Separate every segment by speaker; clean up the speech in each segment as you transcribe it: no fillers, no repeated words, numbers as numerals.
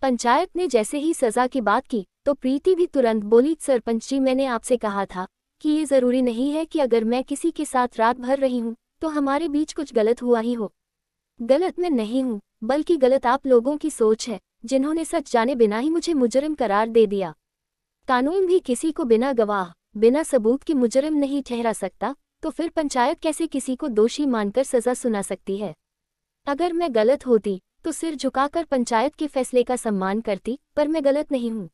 Speaker 1: पंचायत ने जैसे ही सजा की बात की तो प्रीति भी तुरंत बोली, सरपंच जी, मैंने आपसे कहा था कि ये जरूरी नहीं है कि अगर मैं किसी के साथ रात भर रही हूँ तो हमारे बीच कुछ गलत हुआ ही हो। गलत मैं नहीं हूँ, बल्कि गलत आप लोगों की सोच है, जिन्होंने सच जाने बिना ही मुझे मुजरिम करार दे दिया। कानून भी किसी को बिना गवाह, बिना सबूत के मुजरिम नहीं ठहरा सकता, तो फिर पंचायत कैसे किसी को दोषी मानकर सजा सुना सकती है। अगर मैं गलत होती तो सिर झुकाकर पंचायत के फैसले का सम्मान करती, पर मैं गलत नहीं हूँ।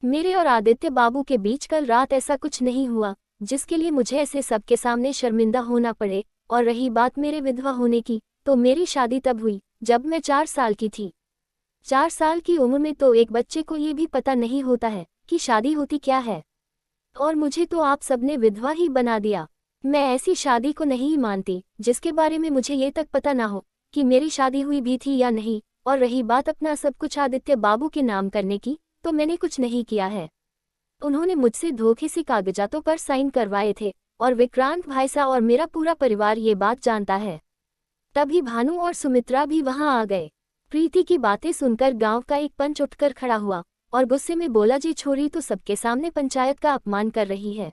Speaker 1: मेरे और आदित्य बाबू के बीच कल रात ऐसा कुछ नहीं हुआ जिसके लिए मुझे ऐसे सबके सामने शर्मिंदा होना पड़े। और रही बात मेरे विधवा होने की, तो मेरी शादी तब हुई जब मैं 4 साल की थी। 4 साल की उम्र में तो एक बच्चे को ये भी पता नहीं होता है कि शादी होती क्या है, और मुझे तो आप सबने विधवा ही बना दिया। मैं ऐसी शादी को नहीं मानती जिसके बारे में मुझे ये तक पता ना हो कि मेरी शादी हुई भी थी या नहीं। और रही बात अपना सब कुछ आदित्य बाबू के नाम करने की, तो मैंने कुछ नहीं किया है। उन्होंने मुझसे धोखे से कागजातों पर साइन करवाए थे, और विक्रांत भाईसा और मेरा पूरा परिवार ये बात जानता है। तभी भानु और सुमित्रा भी वहां आ गए। प्रीति की बातें सुनकर गांव का एक पंच उठकर खड़ा हुआ और गुस्से में बोला, जी छोरी तो सबके सामने पंचायत का अपमान कर रही है।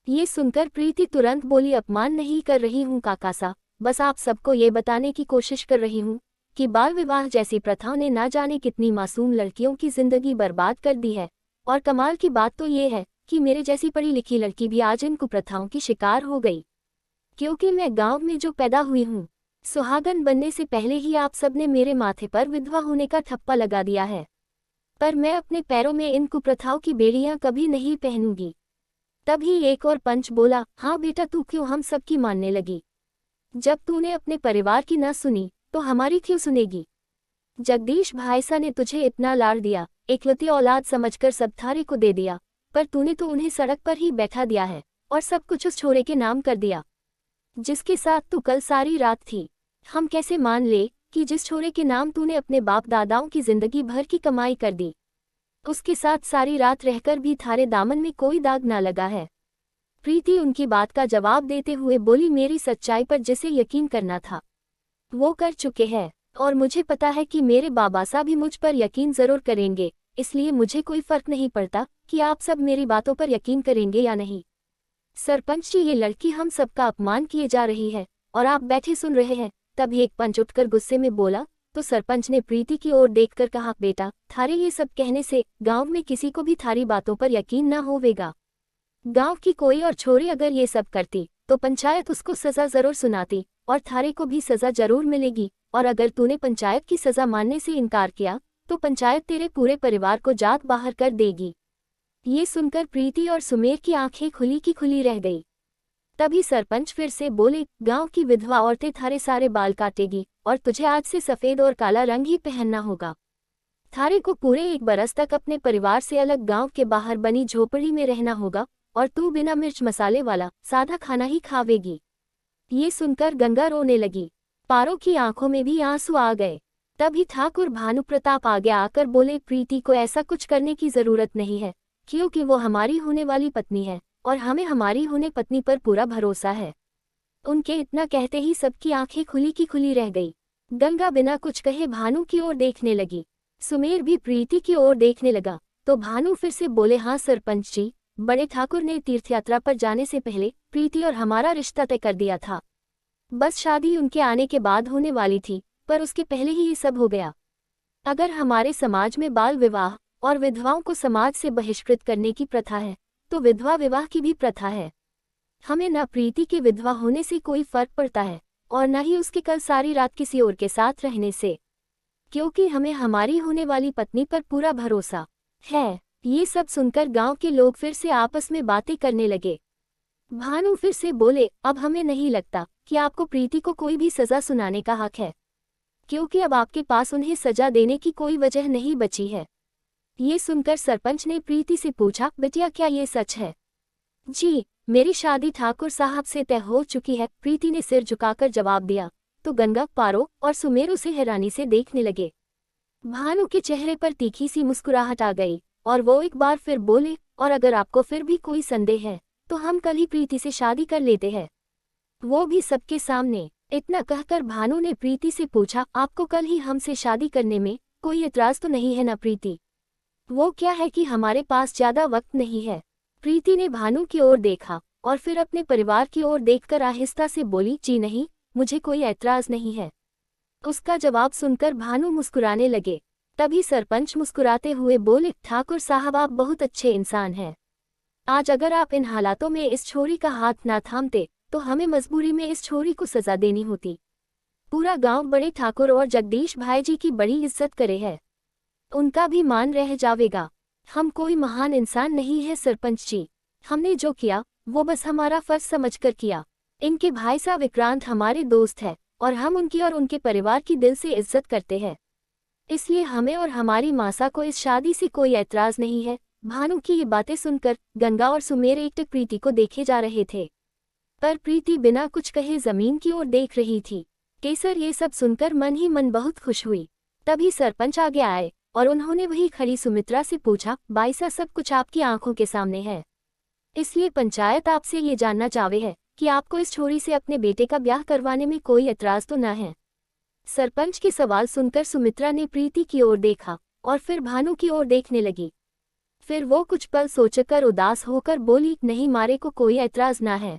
Speaker 1: ये सुनकर प्रीति तुरंत बोली, अपमान नहीं कर रही हूँ काकासा, बस आप सबको ये बताने की कोशिश कर रही हूँ कि बाल विवाह जैसी प्रथाओं ने ना जाने कितनी मासूम लड़कियों की जिंदगी बर्बाद कर दी है। और कमाल की बात तो ये है कि मेरे जैसी पढ़ी लिखी लड़की भी आज इन कुप्रथाओं की शिकार हो गई। क्योंकि मैं गांव में जो पैदा हुई हूँ, सुहागन बनने से पहले ही आप सबने मेरे माथे पर विधवा होने का ठप्पा लगा दिया है। पर मैं अपने पैरों में इन कुप्रथाओं की बेड़ियां कभी नहीं पहनूंगी। तभी एक और पंच बोला, हाँ बेटा, तू क्यों हम सबकी मानने लगी? जब तूने अपने परिवार की ना सुनी तो हमारी क्यों सुनेगी? जगदीश भाईसा ने तुझे इतना लाड़ दिया, एकलौती औलाद समझकर सब थारे को दे दिया, पर तूने तो उन्हें सड़क पर ही बैठा दिया है और सब कुछ उस छोरे के नाम कर दिया जिसके साथ तू कल सारी रात थी। हम कैसे मान ले कि जिस छोरे के नाम तूने अपने बाप दादाओं की जिंदगी भर की कमाई कर दी, उसके साथ सारी रात रहकर भी थारे दामन में कोई दाग ना लगा है? प्रीति उनकी बात का जवाब देते हुए बोली, मेरी सच्चाई पर जिसे यकीन करना था वो कर चुके हैं, और मुझे पता है कि मेरे बाबासा भी मुझ पर यकीन जरूर करेंगे, इसलिए मुझे कोई फर्क नहीं पड़ता कि आप सब मेरी बातों पर यकीन करेंगे या नहीं। सरपंच जी, ये लड़की हम सबका अपमान किए जा रही है और आप बैठे सुन रहे हैं। तभी एक पंच उठकर गुस्से में बोला, तो सरपंच ने प्रीति की ओर देखकर कहा, बेटा, थारे ये सब कहने से गांव में किसी को भी थारी बातों पर यकीन ना होवेगा। गांव की कोई और छोरी अगर ये सब करती तो पंचायत उसको सजा जरूर सुनाती और थारे को भी सजा जरूर मिलेगी। और अगर तूने पंचायत की सजा मानने से इनकार किया तो पंचायत तेरे पूरे परिवार को जात बाहर कर देगी। ये सुनकर प्रीति और सुमेर की आंखें खुली की खुली रह गई। तभी सरपंच फिर से बोले, गांव की विधवा औरतें थारे सारे बाल काटेगी और तुझे आज से सफेद और काला रंग ही पहनना होगा। थारे को पूरे 1 बरस तक अपने परिवार से अलग गांव के बाहर बनी झोपड़ी में रहना होगा, और तू बिना मिर्च मसाले वाला सादा खाना ही खावेगी। ये सुनकर गंगा रोने लगी, पारो की आंखों में भी आंसू आ गए। तभी ठाकुर भानु प्रताप आगे आकर बोले, प्रीति को ऐसा कुछ करने की जरूरत नहीं है, क्योंकि वो हमारी होने वाली पत्नी है और हमें हमारी होने पत्नी पर पूरा भरोसा है। उनके इतना कहते ही सबकी आंखें खुली की खुली रह गई। गंगा बिना कुछ कहे भानु की ओर देखने लगी। सुमेर भी प्रीति की ओर देखने लगा, तो भानु फिर से बोले, हाँ सरपंच जी, बड़े ठाकुर ने तीर्थयात्रा पर जाने से पहले प्रीति और हमारा रिश्ता तय कर दिया था। बस शादी उनके आने के बाद होने वाली थी, पर उसके पहले ही ये सब हो गया। अगर हमारे समाज में बाल विवाह और विधवाओं को समाज से बहिष्कृत करने की प्रथा है, तो विधवा विवाह की भी प्रथा है। हमें न प्रीति के विधवा होने से कोई फर्क पड़ता है और न ही उसके कल सारी रात किसी और के साथ रहने से, क्योंकि हमें हमारी होने वाली पत्नी पर पूरा भरोसा है। ये सब सुनकर गांव के लोग फिर से आपस में बातें करने लगे। भानु फिर से बोले, अब हमें नहीं लगता कि आपको प्रीति को कोई भी सजा सुनाने का हक है, क्योंकि अब आपके पास उन्हें सजा देने की कोई वजह नहीं बची है। ये सुनकर सरपंच ने प्रीति से पूछा, बेटिया क्या ये सच है? जी, मेरी शादी ठाकुर साहब से तय हो चुकी है, प्रीति ने सिर झुकाकर जवाब दिया। तो गंगा, पारो और सुमेर उसे हैरानी से देखने लगे। भानु के चेहरे पर तीखी सी मुस्कुराहट आ गई और वो एक बार फिर बोले, और अगर आपको फिर भी कोई संदेह है तो हम कल ही प्रीति से शादी कर लेते हैं, वो भी सबके सामने। इतना कहकर भानु ने प्रीति से पूछा, आपको कल ही हमसे शादी करने में कोई एतराज तो नहीं है ना प्रीति? वो क्या है कि हमारे पास ज्यादा वक्त नहीं है। प्रीति ने भानु की ओर देखा और फिर अपने परिवार की ओर देखकर आहिस्ता से बोली, जी नहीं, मुझे कोई ऐतराज नहीं है। उसका जवाब सुनकर भानु मुस्कुराने लगे। तभी सरपंच मुस्कुराते हुए बोले, ठाकुर साहब आप बहुत अच्छे इंसान हैं। आज अगर आप इन हालातों में इस छोरी का हाथ ना थामते तो हमें मजबूरी में इस छोरी को सजा देनी होती। पूरा गांव बड़े ठाकुर और जगदीश भाई जी की बड़ी इज्जत करे है, उनका भी मान रह जावेगा। हम कोई महान इंसान नहीं है सरपंच जी, हमने जो किया वो बस हमारा फर्ज समझकर किया। इनके भाई साहब विक्रांत हमारे दोस्त है और हम उनकी और उनके परिवार की दिल से इज्जत करते हैं, इसलिए हमें और हमारी मासा को इस शादी से कोई ऐतराज नहीं है। भानु की ये बातें सुनकर गंगा और सुमेर एकटक प्रीति को देखे जा रहे थे, पर प्रीति बिना कुछ कहे जमीन की ओर देख रही थी। केसर ये सब सुनकर मन ही मन बहुत खुश हुई। तभी सरपंच आगे आए और उन्होंने वही खड़ी सुमित्रा से पूछा, बाईसा सब कुछ आपकी आंखों के सामने है, इसलिए पंचायत आपसे ये जानना चाहे है कि आपको इस छोरी से अपने बेटे का ब्याह करवाने में कोई एतराज तो न है। सरपंच के सवाल सुनकर सुमित्रा ने प्रीति की ओर देखा और फिर भानु की ओर देखने लगी। फिर वो कुछ पल सोचकर उदास होकर बोली, नहीं मारे को कोई ऐतराज ना है।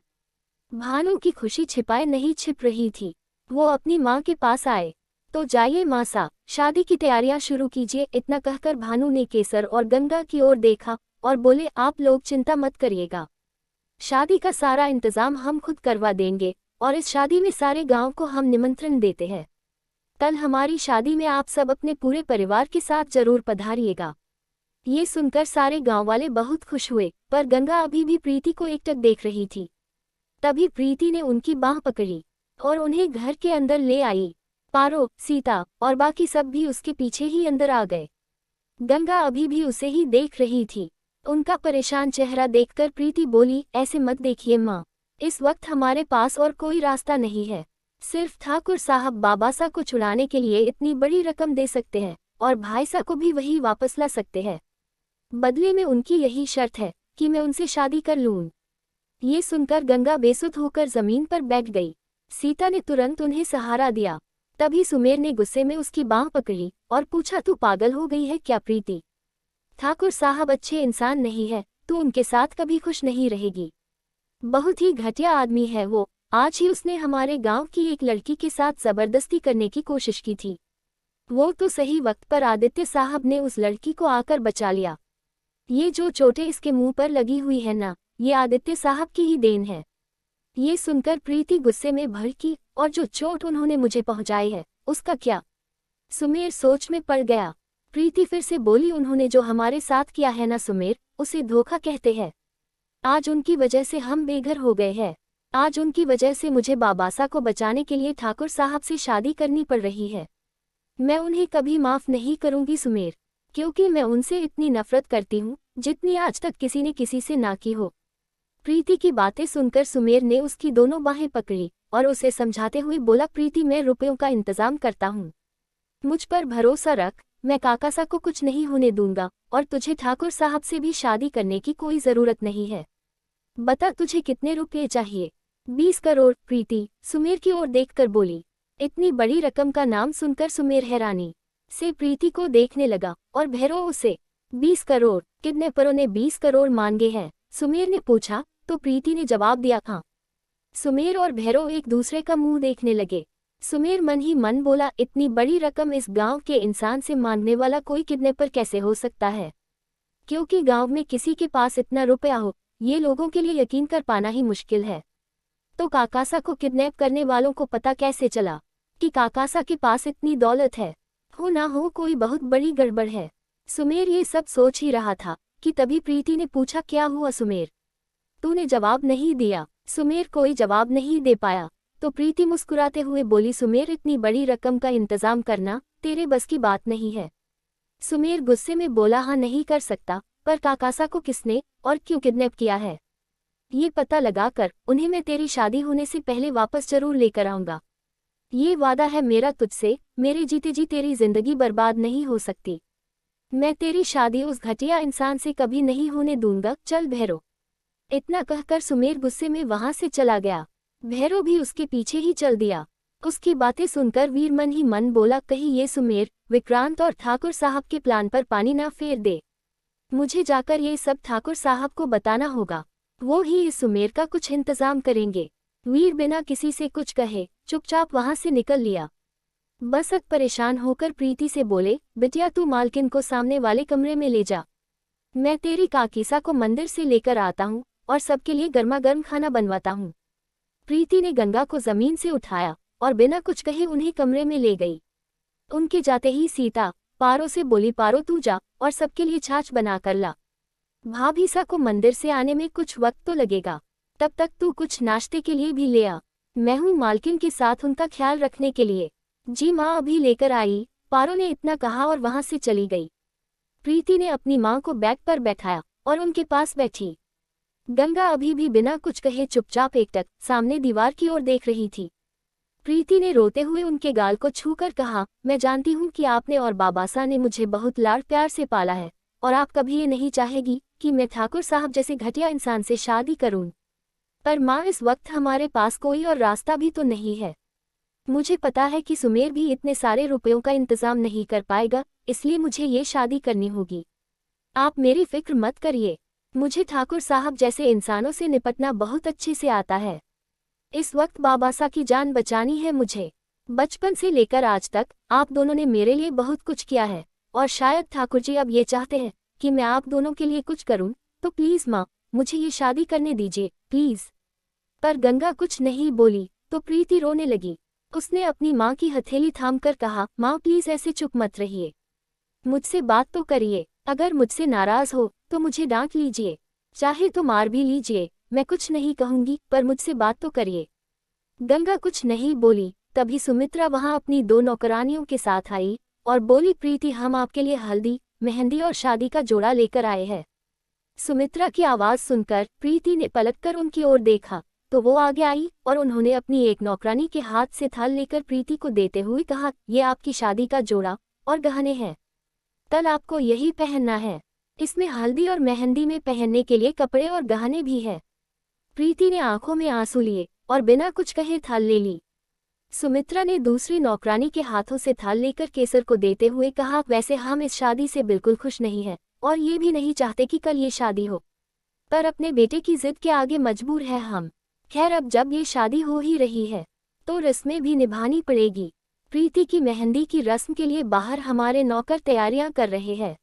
Speaker 1: भानु की खुशी छिपाए नहीं छिप रही थी। वो अपनी माँ के पास आए। तो जाइए मासा, शादी की तैयारियां शुरू कीजिए। इतना कहकर भानु ने केसर और गंगा की ओर देखा और बोले, आप लोग चिंता मत करिएगा, शादी का सारा इंतजाम हम खुद करवा देंगे और इस शादी में सारे गांव को हम निमंत्रण देते हैं। कल हमारी शादी में आप सब अपने पूरे परिवार के साथ जरूर पधारिएगा। ये सुनकर सारे गांव वाले बहुत खुश हुए, पर गंगा अभी भी प्रीति को एकटक देख रही थी। तभी प्रीति ने उनकी बांह पकड़ी और उन्हें घर के अंदर ले आई। पारो, सीता और बाकी सब भी उसके पीछे ही अंदर आ गए। गंगा अभी भी उसे ही देख रही थी। उनका परेशान चेहरा देखकर प्रीति बोली, ऐसे मत देखिए माँ, इस वक्त हमारे पास और कोई रास्ता नहीं है। सिर्फ ठाकुर साहब बाबासा को छुड़ाने के लिए इतनी बड़ी रकम दे सकते हैं और भाईसा को भी वही वापस ला सकते हैं। बदले में उनकी यही शर्त है कि मैं उनसे शादी कर लूं। ये सुनकर गंगा बेसुध होकर जमीन पर बैठ गई। सीता ने तुरंत उन्हें सहारा दिया। तभी सुमेर ने गुस्से में उसकी बांह पकड़ी और पूछा, तू पागल हो गई है क्या प्रीति? ठाकुर साहब अच्छे इंसान नहीं है, तू उनके साथ कभी खुश नहीं रहेगी। बहुत ही घटिया आदमी है वो। आज ही उसने हमारे गांव की एक लड़की के साथ जबरदस्ती करने की कोशिश की थी। वो तो सही वक्त पर आदित्य साहब ने उस लड़की को आकर बचा लिया। ये जो चोटें इसके मुंह पर लगी हुई है ना, ये आदित्य साहब की ही देन है। ये सुनकर प्रीति गुस्से में भड़की, और जो चोट उन्होंने मुझे पहुंचाई है उसका क्या? सुमेर सोच में पड़ गया। प्रीति फिर से बोली, उन्होंने जो हमारे साथ किया है ना सुमेर, उसे धोखा कहते हैं। आज उनकी वजह से हम बेघर हो गए हैं। आज उनकी वजह से मुझे बाबासा को बचाने के लिए ठाकुर साहब से शादी करनी पड़ रही है। मैं उन्हें कभी माफ नहीं करूंगी सुमेर, क्योंकि मैं उनसे इतनी नफरत करती हूँ जितनी आज तक किसी ने किसी से ना की हो। प्रीति की बातें सुनकर सुमेर ने उसकी दोनों बाहें पकड़ी और उसे समझाते हुए बोला, प्रीति मैं रुपयों का इंतजाम करता हूँ, मुझ पर भरोसा रख। मैं काकासा को कुछ नहीं होने दूंगा और तुझे ठाकुर साहब से भी शादी करने की कोई जरूरत नहीं है। बता तुझे कितने रुपये चाहिए? 20 करोड़, प्रीति सुमेर की ओर देखकर बोली। इतनी बड़ी रकम का नाम सुनकर सुमेर हैरानी से प्रीति को देखने लगा और भैरव उसे 20 करोड़, किडनैपरों ने 20 करोड़ मांगे हैं? सुमेर ने पूछा। तो प्रीति ने जवाब दिया, हाँ। सुमेर और भैरव एक दूसरे का मुंह देखने लगे। सुमेर मन ही मन बोला, इतनी बड़ी रकम इस गांव के इंसान से मांगने वाला कोई किडनैपर कैसे हो सकता है? क्योंकि गांव में किसी के पास इतना रुपया हो, ये लोगों के लिए यकीन कर पाना ही मुश्किल है। तो काकासा को किडनैप करने वालों को पता कैसे चला कि काकासा के पास इतनी दौलत है? हो ना हो कोई बहुत बड़ी गड़बड़ है। सुमेर ये सब सोच ही रहा था कि तभी प्रीति ने पूछा, क्या हुआ सुमेर, तूने जवाब नहीं दिया? सुमेर कोई जवाब नहीं दे पाया। तो प्रीति मुस्कुराते हुए बोली, सुमेर इतनी बड़ी रकम का इंतजाम करना तेरे बस की बात नहीं है। सुमेर गुस्से में बोला, हाँ नहीं कर सकता, पर काकासा को किसने और क्यों किडनैप किया है ये पता लगाकर उन्हें मैं तेरी शादी होने से पहले वापस जरूर लेकर आऊंगा। ये वादा है मेरा तुझसे, मेरे जीते जी तेरी जिंदगी बर्बाद नहीं हो सकती। मैं तेरी शादी उस घटिया इंसान से कभी नहीं होने दूंगा। चल भैरो। इतना कहकर सुमेर गुस्से में वहां से चला गया। भैरो भी उसके पीछे ही चल दिया। उसकी बातें सुनकर वीर मन ही मन बोला, कहीं ये सुमेर, विक्रांत और ठाकुर साहब के प्लान पर पानी ना फेर दे। मुझे जाकर ये सब ठाकुर साहब को बताना होगा, वो ही इस सुमेर का कुछ इंतजाम करेंगे। वीर बिना किसी से कुछ कहे चुपचाप वहां से निकल लिया। बसक परेशान होकर प्रीति से बोले, बिटिया तू मालकिन को सामने वाले कमरे में ले जा, मैं तेरी काकीसा को मंदिर से लेकर आता हूँ और सबके लिए गर्मा गर्म खाना बनवाता हूँ। प्रीति ने गंगा को जमीन से उठाया और बिना कुछ कहे उन्हें कमरे में ले गई। उनके जाते ही सीता पारो से बोली, पारो तू जा और सबके लिए छाछ बना कर ला, भाभीसा को मंदिर से आने में कुछ वक्त तो लगेगा, तब तक तू कुछ नाश्ते के लिए भी ले आ, मैं हूँ मालकिन के साथ उनका ख्याल रखने के लिए। जी माँ अभी लेकर आई, पारो ने इतना कहा और वहां से चली गई। प्रीति ने अपनी माँ को बैग पर बैठाया और उनके पास बैठी। गंगा अभी भी बिना कुछ कहे चुपचाप एकटक सामने दीवार की ओर देख रही थी। प्रीति ने रोते हुए उनके गाल को छूकर कहा, मैं जानती हूँ कि आपने और बाबासा ने मुझे बहुत लाड़ प्यार से पाला है और आप कभी ये नहीं चाहेगी कि मैं ठाकुर साहब जैसे घटिया इंसान से शादी करूं। पर माँ इस वक्त हमारे पास कोई और रास्ता भी तो नहीं है। मुझे पता है कि सुमेर भी इतने सारे रुपयों का इंतजाम नहीं कर पाएगा, इसलिए मुझे ये शादी करनी होगी। आप मेरी फिक्र मत करिए, मुझे ठाकुर साहब जैसे इंसानों से निपटना बहुत अच्छे से आता है। इस वक्त बाबासा की जान बचानी है मुझे। बचपन से लेकर आज तक आप दोनों ने मेरे लिए बहुत कुछ किया है और शायद ठाकुर जी अब ये चाहते हैं कि मैं आप दोनों के लिए कुछ करूं, तो प्लीज माँ मुझे ये शादी करने दीजिए प्लीज। पर गंगा कुछ नहीं बोली तो प्रीति रोने लगी। उसने अपनी माँ की हथेली थामकर कहा, माँ प्लीज ऐसे चुप मत रहिए, मुझसे बात तो करिए। अगर मुझसे नाराज हो तो मुझे डांट लीजिए, चाहे तो मार भी लीजिए, मैं कुछ नहीं कहूंगी, पर मुझसे बात तो करिए। गंगा कुछ नहीं बोली। तभी सुमित्रा वहां अपनी 2 नौकरानियों के साथ आई और बोली, प्रीति हम आपके लिए हल्दी मेहंदी और शादी का जोड़ा लेकर आए हैं। सुमित्रा की आवाज सुनकर प्रीति ने पलटकर उनकी ओर देखा तो वो आगे आई और उन्होंने अपनी एक नौकरानी के हाथ से थाल लेकर प्रीति को देते हुए कहा, ये आपकी शादी का जोड़ा और गहने हैं, कल आपको यही पहनना है। इसमें हल्दी और मेहंदी में पहनने के लिए कपड़े और गहने भी है। प्रीति ने आंखों में आंसू लिए और बिना कुछ कहे थाल ले ली। सुमित्रा ने दूसरी नौकरानी के हाथों से थाल लेकर केसर को देते हुए कहा, वैसे हम इस शादी से बिल्कुल खुश नहीं हैं और ये भी नहीं चाहते कि कल ये शादी हो, पर अपने बेटे की जिद के आगे मजबूर है हम। खैर अब जब ये शादी हो ही रही है तो रस्में भी निभानी पड़ेगी। प्रीति की मेहंदी की रस्म के लिए बाहर हमारे नौकर तैयारियां कर रहे हैं,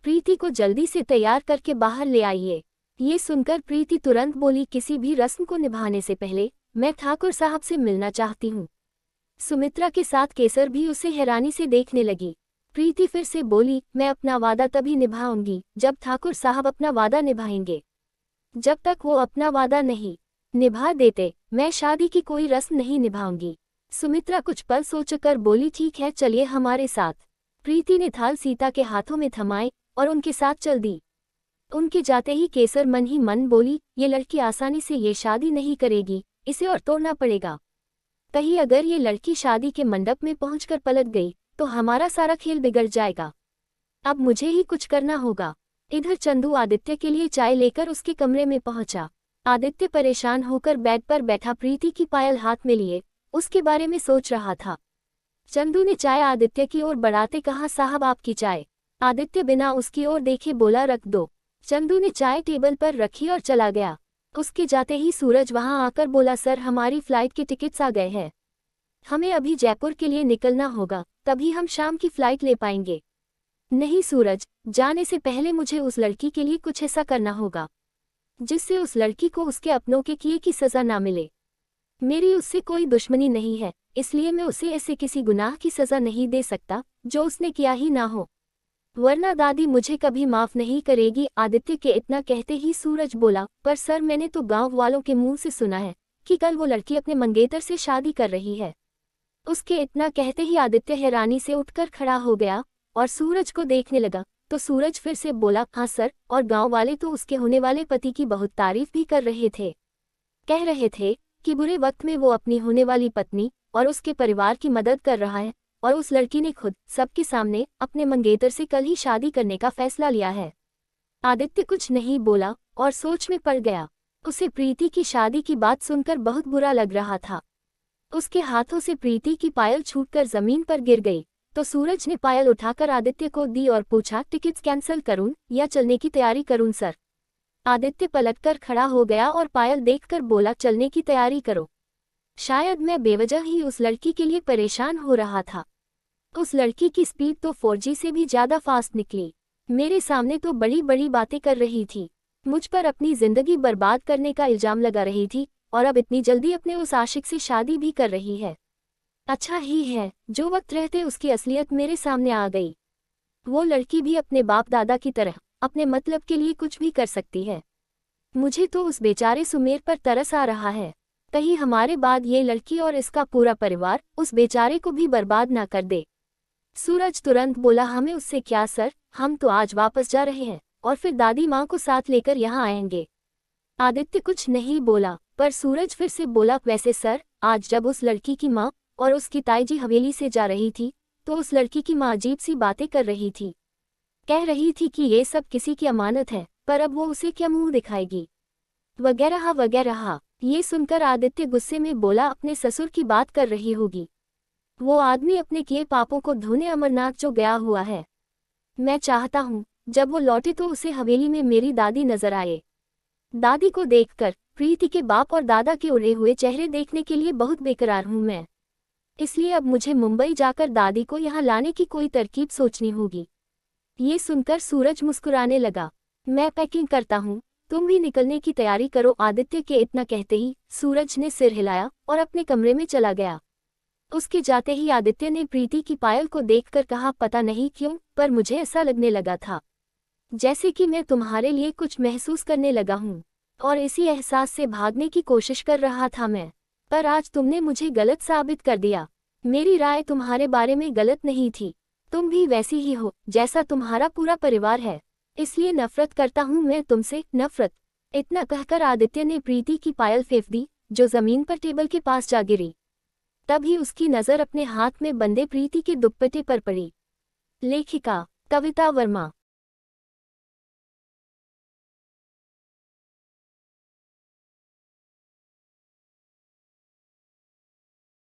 Speaker 1: प्रीति को जल्दी से तैयार करके बाहर ले आइए। ये सुनकर प्रीति तुरंत बोली, किसी भी रस्म को निभाने से पहले मैं ठाकुर साहब से मिलना चाहती हूँ। सुमित्रा के साथ केसर भी उसे हैरानी से देखने लगी। प्रीति फिर से बोली, मैं अपना वादा तभी निभाऊंगी जब ठाकुर साहब अपना वादा निभाएंगे, जब तक वो अपना वादा नहीं निभा देते मैं शादी की कोई रस्म नहीं निभाऊंगी। सुमित्रा कुछ पल सोचकर बोली, ठीक है चलिए हमारे साथ। प्रीति ने थाल सीता के हाथों में थमाए और उनके साथ चल दी। उनके जाते ही केसर मन ही मन बोली, ये लड़की आसानी से ये शादी नहीं करेगी, इसे और तोड़ना पड़ेगा। कहीं अगर ये लड़की शादी के मंडप में पहुंचकर पलट गई तो हमारा सारा खेल बिगड़ जाएगा। अब मुझे ही कुछ करना होगा। इधर चंदू आदित्य के लिए चाय लेकर उसके कमरे में पहुंचा। आदित्य परेशान होकर बेड पर बैठा प्रीति की पायल हाथ में लिए उसके बारे में सोच रहा था। चंदू ने चाय आदित्य की ओर बढ़ाते कहा, साहब आपकी चाय। आदित्य बिना उसकी ओर देखे बोला, रख दो। चंदू ने चाय टेबल पर रखी और चला गया। उसके जाते ही सूरज वहां आकर बोला, सर हमारी फ्लाइट के टिकट्स आ गए हैं, हमें अभी जयपुर के लिए निकलना होगा, तभी हम शाम की फ्लाइट ले पाएंगे। नहीं सूरज, जाने से पहले मुझे उस लड़की के लिए कुछ ऐसा करना होगा जिससे उस लड़की को उसके अपनों के किए की सजा ना मिले। मेरी उससे कोई दुश्मनी नहीं है, इसलिए मैं उसे ऐसे किसी गुनाह की सजा नहीं दे सकता जो उसने किया ही ना हो, वरना दादी मुझे कभी माफ नहीं करेगी। आदित्य के इतना कहते ही सूरज बोला, पर सर मैंने तो गांव वालों के मुंह से सुना है कि कल वो लड़की अपने मंगेतर से शादी कर रही है। उसके इतना कहते ही आदित्य हैरानी से उठकर खड़ा हो गया और सूरज को देखने लगा तो सूरज फिर से बोला, हाँ सर, और गांव वाले तो उसके होने वाले पति की बहुत तारीफ भी कर रहे थे, कह रहे थे कि बुरे वक्त में वो अपनी होने वाली पत्नी और उसके परिवार की मदद कर रहा है और उस लड़की ने खुद सबके सामने अपने मंगेतर से कल ही शादी करने का फैसला लिया है। आदित्य कुछ नहीं बोला और सोच में पड़ गया। उसे प्रीति की शादी की बात सुनकर बहुत बुरा लग रहा था। उसके हाथों से प्रीति की पायल छूटकर जमीन पर गिर गई तो सूरज ने पायल उठाकर आदित्य को दी और पूछा, टिकट्स कैंसिल करूं या चलने की तैयारी करूं सर? आदित्य पलटकर खड़ा हो गया और पायल देखकर बोला, चलने की तैयारी करो। शायद मैं बेवजह ही उस लड़की के लिए परेशान हो रहा था। उस लड़की की स्पीड तो 4G से भी ज्यादा फास्ट निकली। मेरे सामने तो बड़ी बड़ी बातें कर रही थी, मुझ पर अपनी जिंदगी बर्बाद करने का इल्जाम लगा रही थी और अब इतनी जल्दी अपने उस आशिक से शादी भी कर रही है। अच्छा ही है जो वक्त रहते उसकी असलियत मेरे सामने आ गई। वो लड़की भी अपने बाप दादा की तरह अपने मतलब के लिए कुछ भी कर सकती है। मुझे तो उस बेचारे सुमेर पर तरस आ रहा है, कहीं हमारे बाद ये लड़की और इसका पूरा परिवार उस बेचारे को भी बर्बाद ना कर दे। सूरज तुरंत बोला, हमें उससे क्या सर, हम तो आज वापस जा रहे हैं और फिर दादी माँ को साथ लेकर यहाँ आएंगे। आदित्य कुछ नहीं बोला पर सूरज फिर से बोला, वैसे सर, आज जब उस लड़की की माँ और उसकी ताईजी हवेली से जा रही थी तो उस लड़की की माँ अजीब सी बातें कर रही थी। कह रही थी कि ये सब किसी की अमानत है पर अब वो उसे क्या मुंह दिखाएगी, वगैरह वगैरह। ये सुनकर आदित्य गुस्से में बोला, अपने ससुर की बात कर रही होगी। वो आदमी अपने किए पापों को धोने अमरनाथ जो गया हुआ है। मैं चाहता हूँ जब वो लौटे तो उसे हवेली में मेरी दादी नजर आए। दादी को देखकर प्रीति के बाप और दादा के उड़े हुए चेहरे देखने के लिए बहुत बेकरार हूँ मैं। इसलिए अब मुझे मुंबई जाकर दादी को यहाँ लाने की कोई तरकीब सोचनी होगी। ये सुनकर सूरज मुस्कुराने लगा। मैं पैकिंग करता हूँ, तुम भी निकलने की तैयारी करो। आदित्य के इतना कहते ही सूरज ने सिर हिलाया और अपने कमरे में चला गया। उसके जाते ही आदित्य ने प्रीति की पायल को देखकर कहा, पता नहीं क्यों पर मुझे ऐसा लगने लगा था जैसे कि मैं तुम्हारे लिए कुछ महसूस करने लगा हूँ और इसी एहसास से भागने की कोशिश कर रहा था मैं, पर आज तुमने मुझे गलत साबित कर दिया। मेरी राय तुम्हारे बारे में गलत नहीं थी, तुम भी वैसी ही हो जैसा तुम्हारा पूरा परिवार है, इसलिए नफरत करता हूँ मैं तुमसे, नफरत। इतना कहकर आदित्य ने प्रीति की पायल फेंक दी जो जमीन पर टेबल के पास जा गिरी। तभी उसकी नज़र अपने हाथ में बंधे प्रीति के दुपट्टे पर पड़ी। लेखिका कविता वर्मा।